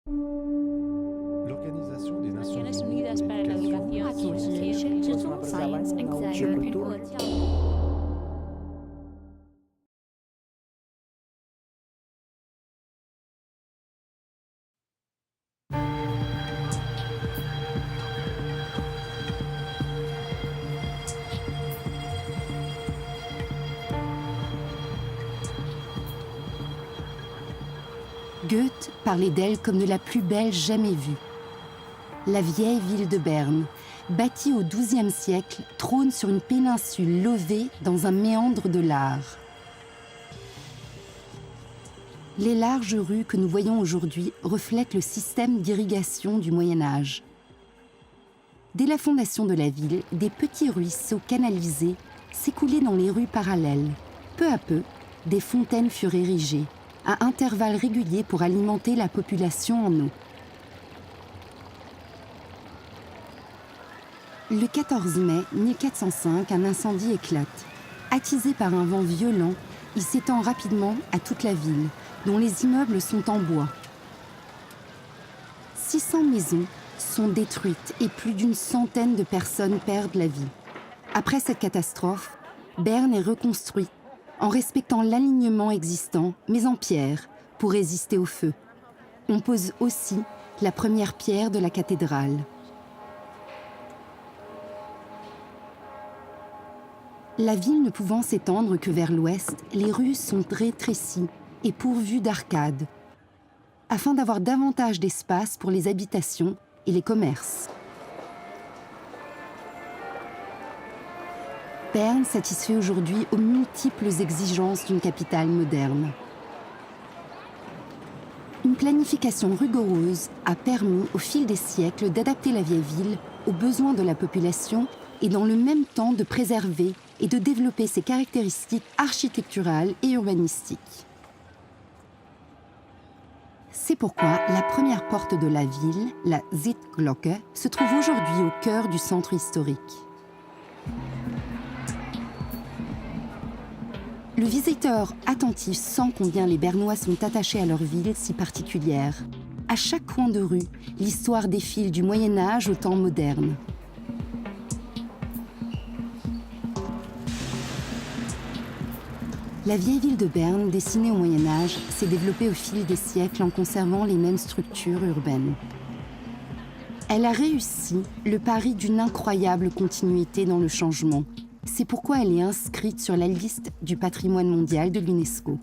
L'Organisation des Nations Naciones Unies Unidas pour para la l'éducation, Educación, Education, Science and Culture. Goethe parlait d'elle comme de la plus belle jamais vue. La vieille ville de Berne, bâtie au XIIe siècle, trône sur une péninsule levée dans un méandre de l'Aar. Les larges rues que nous voyons aujourd'hui reflètent le système d'irrigation du Moyen Âge. Dès la fondation de la ville, des petits ruisseaux canalisés s'écoulaient dans les rues parallèles. Peu à peu, des fontaines furent érigées, à intervalles réguliers pour alimenter la population en eau. Le 14 mai 1405, un incendie éclate. Attisé par un vent violent, il s'étend rapidement à toute la ville, dont les immeubles sont en bois. 600 maisons sont détruites et plus d'une centaine de personnes perdent la vie. Après cette catastrophe, Berne est reconstruite en respectant l'alignement existant, mais en pierre, pour résister au feu. On pose aussi la première pierre de la cathédrale. La ville ne pouvant s'étendre que vers l'ouest, les rues sont rétrécies et pourvues d'arcades, afin d'avoir davantage d'espace pour les habitations et les commerces. Berne satisfait aujourd'hui aux multiples exigences d'une capitale moderne. Une planification rigoureuse a permis au fil des siècles d'adapter la vieille ville aux besoins de la population et dans le même temps de préserver et de développer ses caractéristiques architecturales et urbanistiques. C'est pourquoi la première porte de la ville, la Sittglocke, se trouve aujourd'hui au cœur du centre historique. Le visiteur attentif sent combien les Bernois sont attachés à leur ville si particulière. À chaque coin de rue, l'histoire défile du Moyen Âge au temps moderne. La vieille ville de Berne, dessinée au Moyen Âge, s'est développée au fil des siècles en conservant les mêmes structures urbaines. Elle a réussi le pari d'une incroyable continuité dans le changement. C'est pourquoi elle est inscrite sur la liste du patrimoine mondial de l'UNESCO.